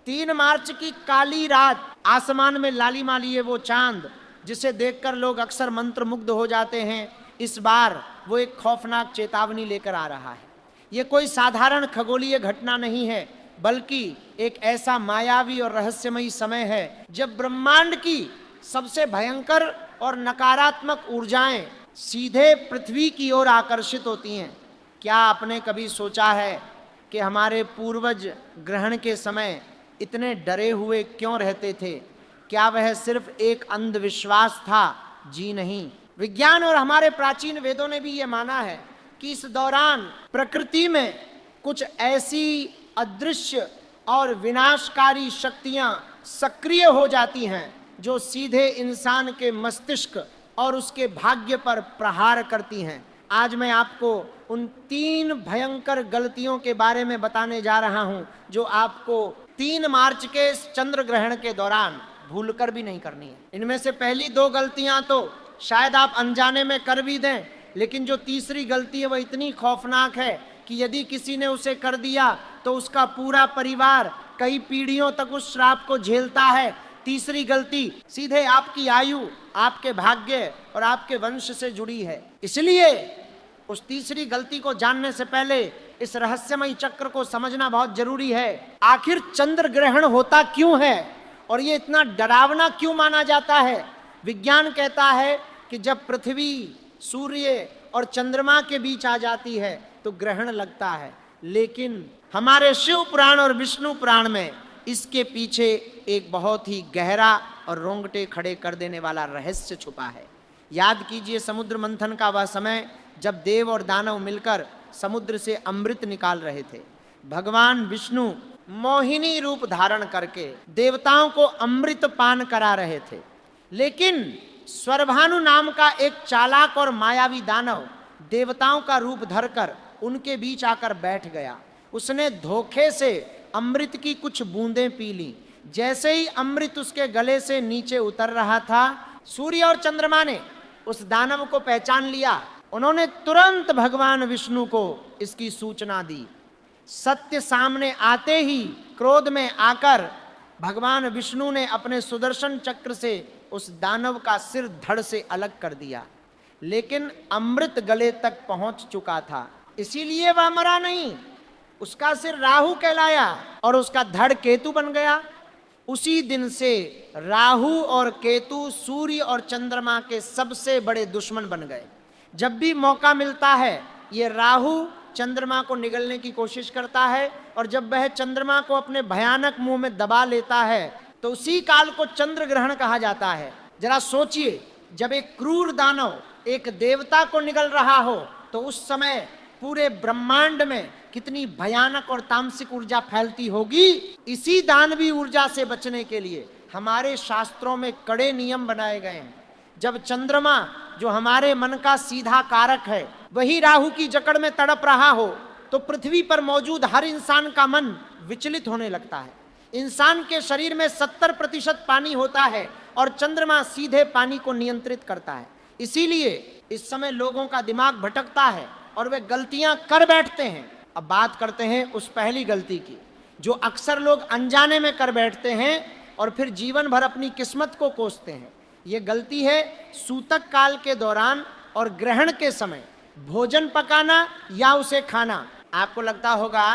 3 मार्च की काली रात आसमान में लालिमा लिए वो चांद जिसे देखकर लोग अक्सर मंत्रमुग्ध हो जाते हैं, इस बार वो एक खौफनाक चेतावनी लेकर आ रहा है। ये कोई साधारण खगोलीय घटना नहीं है, बल्कि एक ऐसा मायावी और रहस्यमयी समय है जब ब्रह्मांड की सबसे भयंकर और नकारात्मक ऊर्जाएं सीधे पृथ्वी की ओर आकर्षित होती हैं। क्या आपने कभी सोचा है कि हमारे पूर्वज ग्रहण के समय इतने डरे हुए क्यों रहते थे? क्या वह सिर्फ एक अंधविश्वास था? जी नहीं। विज्ञान और हमारे प्राचीन वेदों ने भी ये माना है कि इस दौरान प्रकृति में कुछ ऐसी अदृश्य और विनाशकारी शक्तियां सक्रिय हो जाती हैं जो सीधे इंसान के मस्तिष्क और उसके भाग्य पर प्रहार करती हैं। आज मैं आपको उन 3 भयंकर गलतियों के बारे में बताने जा रहा हूं जो आपको 3 मार्च के चंद्र ग्रहण के दौरान भूलकर भी नहीं करनी है। इनमें से पहली 2 गलतियां तो शायद आप अनजाने में कर भी दें, लेकिन जो तीसरी गलती है वह इतनी खौफनाक है कि यदि किसी ने उसे कर दिया तो उसका पूरा परिवार कई पीढ़ियों तक उस श्राप को झेलता है। तीसरी गलती सीधे आपकी आयु, आपके भाग्य और आपके वंश से जुड़ी है। इसलिए उस तीसरी गलती को जानने से पहले इस रहस्यमयी चक्र को समझना बहुत जरूरी है। आखिर चंद्र ग्रहण होता क्यों है और ये इतना डरावना क्यों माना जाता है? विज्ञान कहता है कि जब पृथ्वी सूर्य और चंद्रमा के बीच आ जाती है तो ग्रहण लगता है, लेकिन हमारे शिव पुराण और विष्णु पुराण में इसके पीछे एक बहुत ही गहरा और रोंगटे खड़े कर देने वाला रहस्य छुपा है। याद कीजिए समुद्र मंथन का वह समय जब देव और दानव मिलकर समुद्र से अमृत निकाल रहे थे। भगवान विष्णु मोहिनी रूप धारण करके देवताओं को अमृत पान करा रहे थे, लेकिन स्वरभानु नाम का एक चालाक और मायावी दानव देवताओं का रूप धरकर उनके बीच आकर बैठ गया। उसने धोखे से अमृत की कुछ बूंदें पी ली। जैसे ही अमृत उसके गले से नीचे उतर रहा था, सूर्य और चंद्रमा ने उस दानव को पहचान लिया। उन्होंने तुरंत भगवान विष्णु को इसकी सूचना दी। सत्य सामने आते ही क्रोध में आकर भगवान विष्णु ने अपने सुदर्शन चक्र से उस दानव का सिर धड़ से अलग कर दिया, लेकिन अमृत गले तक पहुंच चुका था, इसीलिए वह मरा नहीं। उसका सिर राहु कहलाया और उसका धड़ केतु बन गया। उसी दिन से राहु और केतु सूर्य और चंद्रमा के सबसे बड़े दुश्मन बन गए। जब भी मौका मिलता है ये राहु चंद्रमा को निगलने की कोशिश करता है, और जब वह चंद्रमा को अपने भयानक मुंह में दबा लेता है तो उसी काल को चंद्र ग्रहण कहा जाता है। जरा सोचिए, जब एक क्रूर दानव एक देवता को निगल रहा हो तो उस समय पूरे ब्रह्मांड में कितनी भयानक और तामसिक ऊर्जा फैलती होगी। इसी दानवी ऊर्जा से बचने के लिए हमारे शास्त्रों में कड़े नियम बनाए गए हैं। जब चंद्रमा जो हमारे मन का सीधा कारक है वही राहु की जकड़ में तड़प रहा हो तो पृथ्वी पर मौजूद हर इंसान का मन विचलित होने लगता है। इंसान के शरीर में 70% पानी होता है और चंद्रमा सीधे पानी को नियंत्रित करता है। इसीलिए इस समय लोगों का दिमाग भटकता है और वे गलतियां कर बैठते हैं। अब बात करते हैं उस पहली गलती की जो अक्सर लोग अनजाने में कर बैठते हैं और फिर जीवन भर अपनी किस्मत को कोसते हैं। ये गलती है सूतक काल के दौरान और ग्रहण के समय भोजन पकाना या उसे खाना। आपको लगता होगा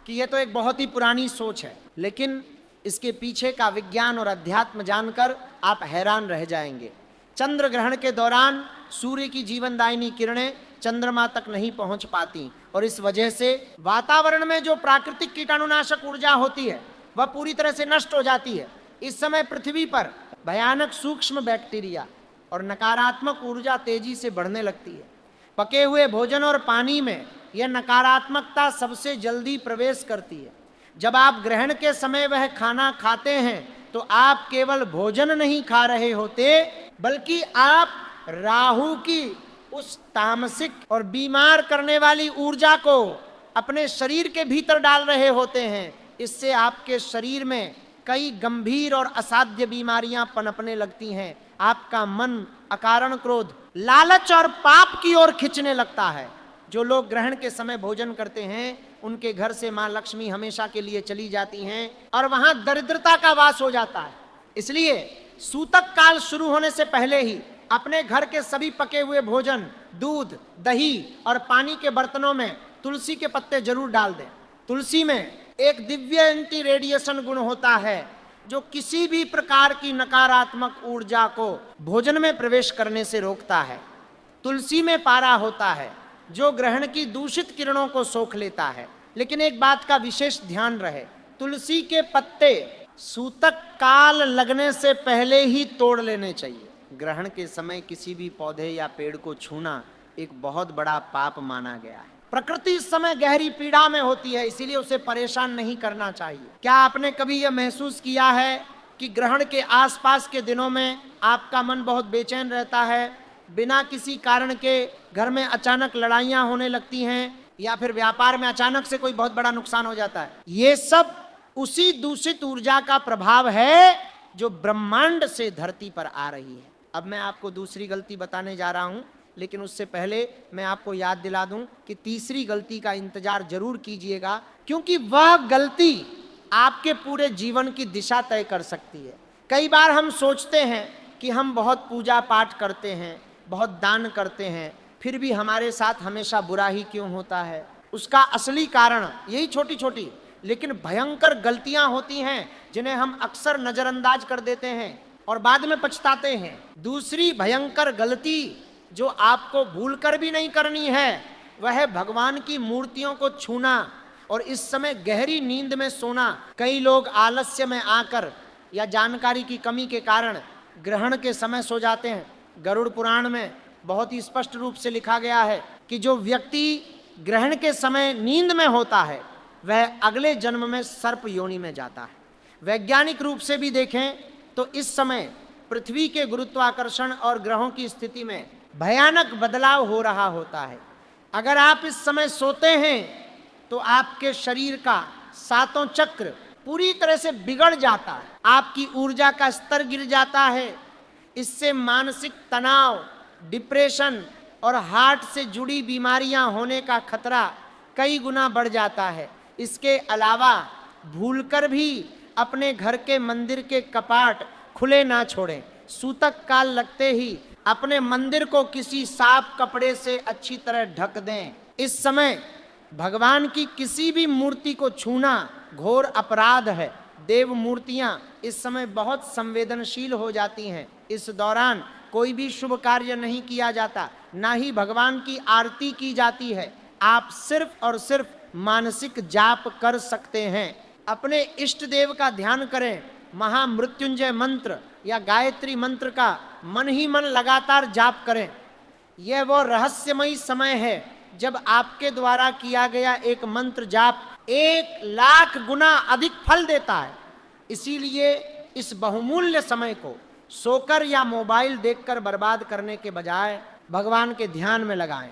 कि यह तो एक बहुत ही पुरानी सोच है, लेकिन इसके पीछे का विज्ञान और अध्यात्म जानकर आप हैरान रह जाएंगे। चंद्र ग्रहण के दौरान सूर्य की जीवनदायिनी किरणें चंद्रमा तक नहीं पहुंच पाती और इस वजह से वातावरण में जो प्राकृतिक कीटाणुनाशक ऊर्जा होती है वह पूरी तरह से नष्ट हो जाती है। इस समय पृथ्वी पर भयानक सूक्ष्म बैक्टीरिया और नकारात्मक ऊर्जा तेजी से बढ़ने लगती है। पके हुए भोजन और पानी में यह नकारात्मकता सबसे जल्दी प्रवेश करती है। जब आप ग्रहण के समय वह खाना खाते हैं तो आप केवल भोजन नहीं खा रहे होते, बल्कि आप राहु की उस तामसिक और बीमार करने वाली ऊर्जा को अपने शरीर के भीतर डाल रहे होते हैं। इससे आपके शरीर में कई गंभीर और असाध्य बीमारियां पनपने लगती हैं। आपका मन अकारण क्रोध, लालच और पाप की ओर खींचने लगता है, जो लोग ग्रहण के समय भोजन करते हैं उनके घर से मां लक्ष्मी हमेशा के लिए चली जाती हैं और वहां दरिद्रता का वास हो जाता है। इसलिए सूतक काल शुरू होने से पहले ही अपने घर के सभी पके हुए भोजन, दूध, दही और पानी के बर्तनों में तुलसी के पत्ते जरूर डाल दें। तुलसी में एक दिव्य एंटी रेडिएशन गुण होता है जो किसी भी प्रकार की नकारात्मक ऊर्जा को भोजन में प्रवेश करने से रोकता है। तुलसी में पारा होता है जो ग्रहण की दूषित किरणों को सोख लेता है। लेकिन एक बात का विशेष ध्यान रहे, तुलसी के पत्ते सूतक काल लगने से पहले ही तोड़ लेने चाहिए। ग्रहण के समय किसी भी पौधे या पेड़ को छूना एक बहुत बड़ा पाप माना गया है। प्रकृति इस समय गहरी पीड़ा में होती है, इसीलिए उसे परेशान नहीं करना चाहिए। क्या आपने कभी यह महसूस किया है कि ग्रहण के आसपास के दिनों में आपका मन बहुत बेचैन रहता है, बिना किसी कारण के घर में अचानक लड़ाइयां होने लगती हैं या फिर व्यापार में अचानक से कोई बहुत बड़ा नुकसान हो जाता है? ये सब उसी दूषित ऊर्जा का प्रभाव है जो ब्रह्मांड से धरती पर आ रही है। अब मैं आपको दूसरी गलती बताने जा रहा हूं, लेकिन उससे पहले मैं आपको याद दिला दूं कि तीसरी गलती का इंतजार जरूर कीजिएगा, क्योंकि वह गलती आपके पूरे जीवन की दिशा तय कर सकती है। कई बार हम सोचते हैं कि हम बहुत पूजा पाठ करते हैं, बहुत दान करते हैं, फिर भी हमारे साथ हमेशा बुरा ही क्यों होता है? उसका असली कारण यही छोटी छोटी लेकिन भयंकर गलतियां होती हैं जिन्हें हम अक्सर नजरअंदाज कर देते हैं और बाद में पछताते हैं। दूसरी भयंकर गलती जो आपको भूलकर भी नहीं करनी है वह है भगवान की मूर्तियों को छूना और इस समय गहरी नींद में सोना। कई लोग आलस्य में आकर या जानकारी की कमी के कारण ग्रहण के समय सो जाते हैं। गरुड़ पुराण में बहुत ही स्पष्ट रूप से लिखा गया है कि जो व्यक्ति ग्रहण के समय नींद में होता है वह अगले जन्म में सर्प योनि में जाता है। वैज्ञानिक रूप से भी देखें तो इस समय पृथ्वी के गुरुत्वाकर्षण और ग्रहों की स्थिति में भयानक बदलाव हो रहा होता है। अगर आप इस समय सोते हैं तो आपके शरीर का सातों चक्र पूरी तरह से बिगड़ जाता है, आपकी ऊर्जा का स्तर गिर जाता है। इससे मानसिक तनाव, डिप्रेशन और हार्ट से जुड़ी बीमारियां होने का खतरा कई गुना बढ़ जाता है। इसके अलावा भूलकर भी अपने घर के मंदिर के कपाट खुले ना छोड़ें। सूतक काल लगते ही अपने मंदिर को किसी साफ कपड़े से अच्छी तरह ढक दें। इस समय भगवान की किसी भी मूर्ति को छूना घोर अपराध है। देव मूर्तियां इस समय बहुत संवेदनशील हो जाती हैं। इस दौरान कोई भी शुभ कार्य नहीं किया जाता, ना ही भगवान की आरती की जाती है। आप सिर्फ और सिर्फ मानसिक जाप कर सकते हैं। अपने इष्ट देव का ध्यान करें, महामृत्युंजय मंत्र या गायत्री मंत्र का मन ही मन लगातार जाप करें। यह वो रहस्यमयी समय है जब आपके द्वारा किया गया एक मंत्र जाप 1,00,000 गुना अधिक फल देता है। इसीलिए इस बहुमूल्य समय को सोकर या मोबाइल देखकर बर्बाद करने के बजाय भगवान के ध्यान में लगाएं।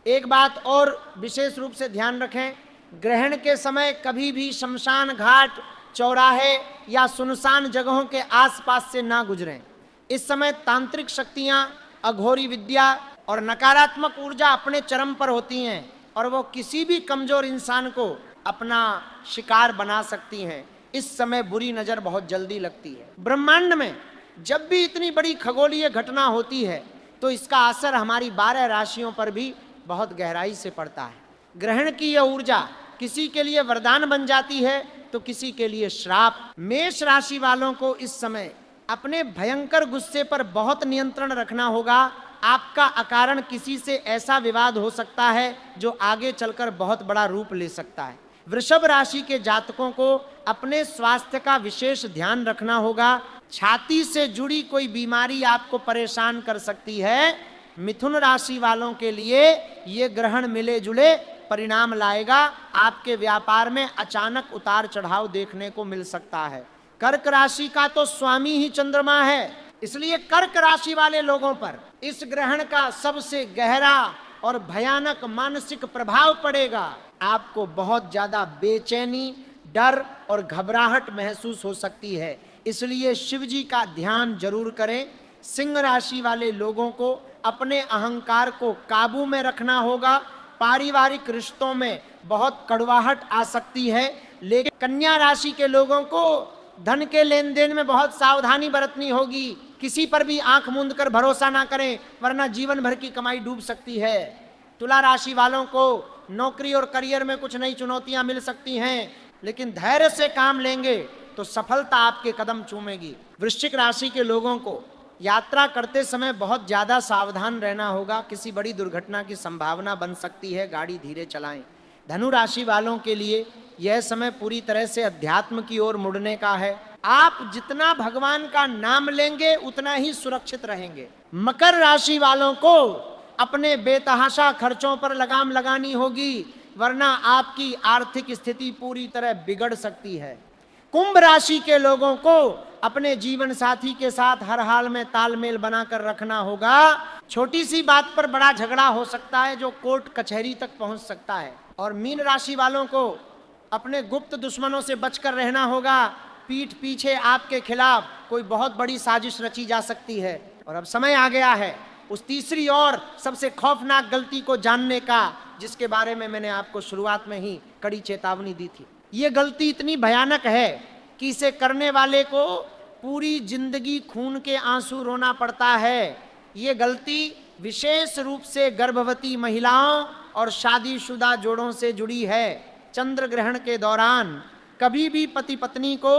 एक बात और विशेष रूप से ध्यान रखें, ग्रहण के समय कभी भी शमशान घाट, चौराहे या सुनसान जगहों के आसपास से ना गुजरें। इस समय तांत्रिक शक्तियां, अघोरी विद्या और नकारात्मक ऊर्जा अपने चरम पर होती हैं और वो किसी भी कमजोर इंसान को अपना शिकार बना सकती हैं। इस समय बुरी नजर बहुत जल्दी लगती है। ब्रह्मांड में जब भी इतनी बड़ी खगोलीय घटना होती है तो इसका असर हमारी 12 राशियों पर भी बहुत गहराई से पड़ता है। ग्रहण की यह ऊर्जा किसी के लिए वरदान बन जाती है तो किसी के लिए श्राप। मेष राशि वालों को इस समय अपने भयंकर गुस्से पर बहुत नियंत्रण रखना होगा। आपका अकारण किसी से ऐसा विवाद हो सकता है जो आगे चलकर बहुत बड़ा रूप ले सकता है। वृषभ राशि के जातकों को अपने स्वास्थ्य का विशेष ध्यान रखना होगा। छाती से जुड़ी कोई बीमारी आपको परेशान कर सकती है। मिथुन राशि वालों के लिए ये ग्रहण मिले जुले परिणाम लाएगा। आपके व्यापार में अचानक उतार चढ़ाव देखने को मिल सकता है। कर्क राशि का तो स्वामी ही चंद्रमा है, इसलिए कर्क राशि वाले लोगों पर इस ग्रहण का सबसे गहरा और भयानक मानसिक प्रभाव पड़ेगा। आपको बहुत ज्यादा बेचैनी, डर और घबराहट महसूस हो सकती है, इसलिए शिव जी का ध्यान जरूर करें। सिंह राशि वाले लोगों को अपने अहंकार को काबू में रखना होगा। पारिवारिक रिश्तों में बहुत कड़वाहट आ सकती है। लेकिन कन्या राशि के लोगों को धन के लेन देन में बहुत सावधानी बरतनी होगी। किसी पर भी आंख मूंद कर भरोसा ना करें, वरना जीवन भर की कमाई डूब सकती है। तुला राशि वालों को नौकरी और करियर में कुछ नई चुनौतियां मिल सकती हैं, लेकिन धैर्य से काम लेंगे तो सफलता आपके कदम चूमेगी। वृश्चिक राशि के लोगों को यात्रा करते समय बहुत ज्यादा सावधान रहना होगा। किसी बड़ी दुर्घटना की संभावना बन सकती है, गाड़ी धीरे चलाएं। धनु राशि वालों के लिए यह समय पूरी तरह से अध्यात्म की ओर मुड़ने का है। आप जितना भगवान का नाम लेंगे उतना ही सुरक्षित रहेंगे। मकर राशि वालों को अपने बेतहाशा खर्चों पर लगाम लगानी होगी, वरना आपकी आर्थिक स्थिति पूरी तरह बिगड़ सकती है। कुंभ राशि के लोगों को अपने जीवन साथी के साथ हर हाल में तालमेल बनाकर रखना होगा। छोटी सी बात पर बड़ा झगड़ा हो सकता है जो कोर्ट कचहरी तक पहुंच सकता है। और मीन राशि वालों को अपने गुप्त दुश्मनों से बचकर रहना होगा। पीठ पीछे आपके खिलाफ कोई बहुत बड़ी साजिश रची जा सकती है। और अब समय आ गया है उस तीसरी और सबसे खौफनाक गलती को जानने का, जिसके बारे में मैंने आपको शुरुआत में ही कड़ी चेतावनी दी थी। ये गलती इतनी भयानक है कि इसे करने वाले को पूरी जिंदगी खून के आंसू रोना पड़ता है। ये गलती विशेष रूप से गर्भवती महिलाओं और शादीशुदा जोड़ों से जुड़ी है। चंद्र ग्रहण के दौरान कभी भी पति पत्नी को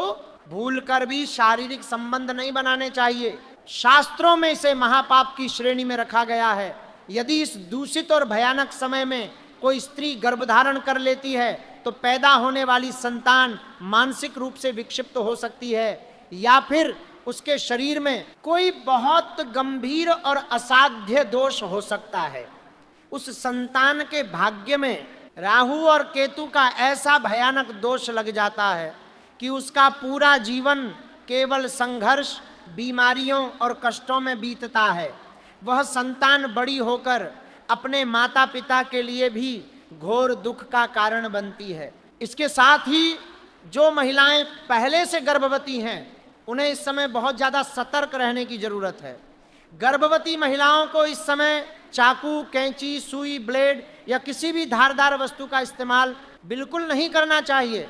भूलकर भी शारीरिक संबंध नहीं बनाने चाहिए। शास्त्रों में इसे महापाप की श्रेणी में रखा गया है। यदि इस दूषित और भयानक समय में कोई स्त्री गर्भधारण कर लेती है तो पैदा होने वाली संतान मानसिक रूप से विक्षिप्त हो सकती है, या फिर उसके शरीर में कोई बहुत गंभीर और असाध्य दोष हो सकता है। उस संतान के भाग्य में राहु और केतु का ऐसा भयानक दोष लग जाता है कि उसका पूरा जीवन केवल संघर्ष, बीमारियों और कष्टों में बीतता है। वह संतान बड़ी होकर अपने माता पिता के लिए भी घोर दुख का कारण बनती है। इसके साथ ही जो महिलाएं पहले से गर्भवती हैं उन्हें इस समय बहुत ज़्यादा सतर्क रहने की जरूरत है। गर्भवती महिलाओं को इस समय चाकू, कैंची, सुई, ब्लेड या किसी भी धारदार वस्तु का इस्तेमाल बिल्कुल नहीं करना चाहिए।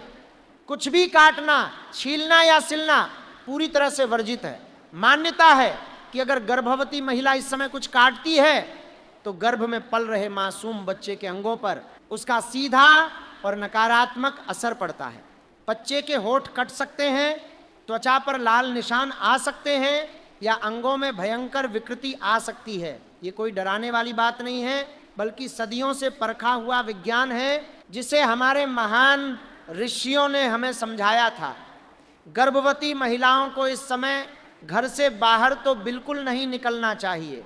कुछ भी काटना, छीलना या सिलना पूरी तरह से वर्जित है। मान्यता है कि अगर गर्भवती महिला इस समय कुछ काटती है तो गर्भ में पल रहे मासूम बच्चे के अंगों पर उसका सीधा और नकारात्मक असर पड़ता है। बच्चे के होंठ कट सकते हैं, त्वचा पर लाल निशान आ सकते हैं या अंगों में भयंकर विकृति आ सकती है। ये कोई डराने वाली बात नहीं है, बल्कि सदियों से परखा हुआ विज्ञान है, जिसे हमारे महान ऋषियों ने हमें समझाया था। गर्भवती महिलाओं को इस समय घर से बाहर तो बिल्कुल नहीं निकलना चाहिए।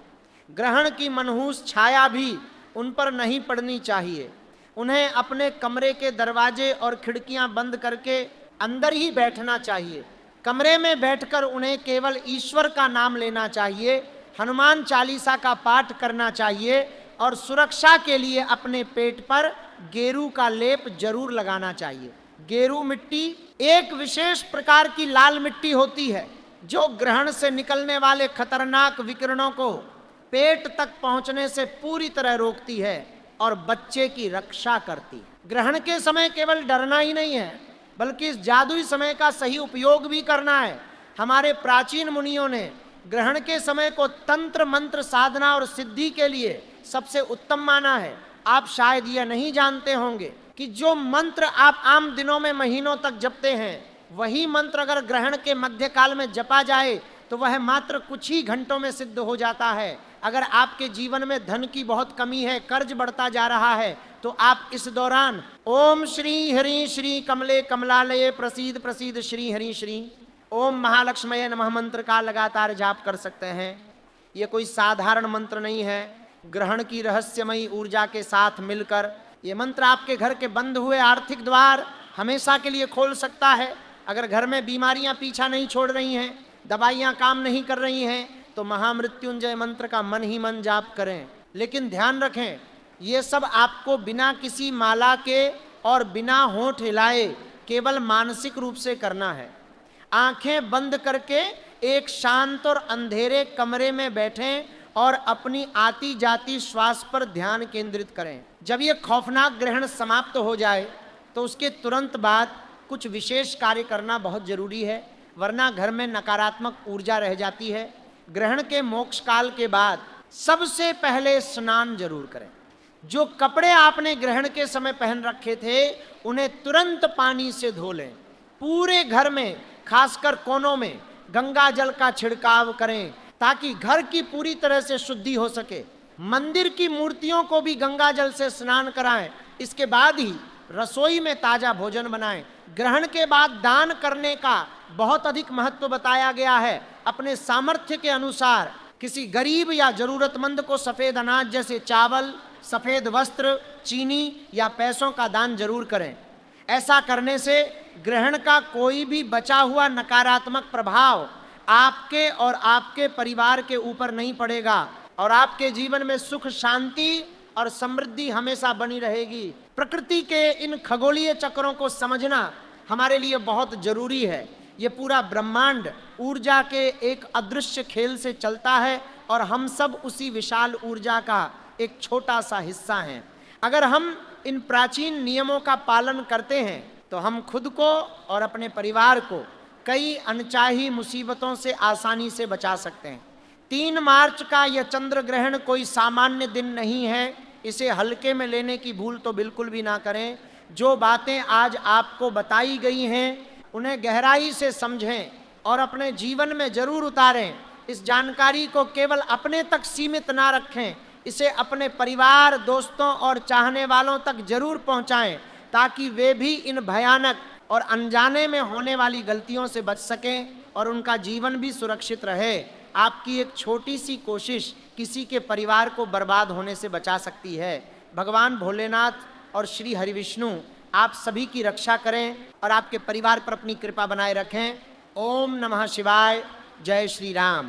ग्रहण की मनहूस छाया भी उन पर नहीं पड़नी चाहिए। उन्हें अपने कमरे के दरवाजे और खिड़कियां बंद करके अंदर ही बैठना चाहिए। कमरे में बैठकर उन्हें केवल ईश्वर का नाम लेना चाहिए, हनुमान चालीसा का पाठ करना चाहिए और सुरक्षा के लिए अपने पेट पर गेरू का लेप जरूर लगाना चाहिए। गेरू मिट्टी एक विशेष प्रकार की लाल मिट्टी होती है जो ग्रहण से निकलने वाले खतरनाक विकिरणों को पेट तक पहुंचने से पूरी तरह रोकती है और बच्चे की रक्षा करती है। ग्रहण के समय केवल डरना ही नहीं है, बल्कि इस जादुई समय का सही उपयोग भी करना है। हमारे प्राचीन मुनियों ने ग्रहण के समय को तंत्र मंत्र साधना और सिद्धि के लिए सबसे उत्तम माना है। आप शायद यह नहीं जानते होंगे कि जो मंत्र आप आम दिनों में महीनों तक जपते हैं, वही मंत्र अगर ग्रहण के मध्यकाल में जपा जाए तो वह मात्र कुछ ही घंटों में सिद्ध हो जाता है। अगर आपके जीवन में धन की बहुत कमी है, कर्ज बढ़ता जा रहा है, तो आप इस दौरान ओम श्री हरि श्री कमले कमलालये प्रसीद प्रसीद श्री हरि श्री ओम महालक्ष्मये नमः मंत्र का लगातार जाप कर सकते हैं। ये कोई साधारण मंत्र नहीं है। ग्रहण की रहस्यमयी ऊर्जा के साथ मिलकर ये मंत्र आपके घर के बंद हुए आर्थिक द्वार हमेशा के लिए खोल सकता है। अगर घर में बीमारियां पीछा नहीं छोड़ रही हैं, दवाइयां काम नहीं कर रही हैं, तो महामृत्युंजय मंत्र का मन ही मन जाप करें। लेकिन ध्यान रखें, ये सब आपको बिना किसी माला के और बिना होंठ हिलाए केवल मानसिक रूप से करना है। आंखें बंद करके एक शांत और अंधेरे कमरे में बैठें और अपनी आती जाती श्वास पर ध्यान केंद्रित करें। जब ये खौफनाक ग्रहण समाप्त हो जाए तो उसके तुरंत बाद कुछ विशेष कार्य करना बहुत जरूरी है, वरना घर में नकारात्मक ऊर्जा रह जाती है। ग्रहण के मोक्ष काल के बाद सबसे पहले स्नान जरूर करें। जो कपड़े आपने ग्रहण के समय पहन रखे थे उन्हें तुरंत पानी से धो लें। पूरे घर में खासकर कोनों में गंगा जल का छिड़काव करें ताकि घर की पूरी तरह से शुद्धि हो सके। मंदिर की मूर्तियों को भी गंगा जल से स्नान कराएं। इसके बाद ही रसोई में ताजा भोजन बनाएं। ग्रहण के बाद दान करने का बहुत अधिक महत्व बताया गया है। अपने सामर्थ्य के अनुसार किसी गरीब या जरूरतमंद को सफेद अनाज जैसे चावल, सफेद वस्त्र, चीनी या पैसों का दान जरूर करें। ऐसा करने से ग्रहण का कोई भी बचा हुआ नकारात्मक प्रभाव आपके और आपके परिवार के ऊपर नहीं पड़ेगा और आपके जीवन में सुख, शांति और समृद्धि हमेशा बनी रहेगी। प्रकृति के इन खगोलीय चक्रों को समझना हमारे लिए बहुत जरूरी है। ये पूरा ब्रह्मांड ऊर्जा के एक अदृश्य खेल से चलता है और हम सब उसी विशाल ऊर्जा का एक छोटा सा हिस्सा हैं। अगर हम इन प्राचीन नियमों का पालन करते हैं तो हम खुद को और अपने परिवार को कई अनचाही मुसीबतों से आसानी से बचा सकते हैं। 3 मार्च का यह चंद्र ग्रहण कोई सामान्य दिन नहीं है। इसे हल्के में लेने की भूल तो बिल्कुल भी ना करें। जो बातें आज आपको बताई गई हैं उन्हें गहराई से समझें और अपने जीवन में जरूर उतारें। इस जानकारी को केवल अपने तक सीमित ना रखें, इसे अपने परिवार, दोस्तों और चाहने वालों तक जरूर पहुंचाएं ताकि वे भी इन भयानक और अनजाने में होने वाली गलतियों से बच सकें और उनका जीवन भी सुरक्षित रहे। आपकी एक छोटी सी कोशिश किसी के परिवार को बर्बाद होने से बचा सकती है। भगवान भोलेनाथ और श्री हरिविष्णु आप सभी की रक्षा करें और आपके परिवार पर अपनी कृपा बनाए रखें। ओम नमः शिवाय। जय श्री राम।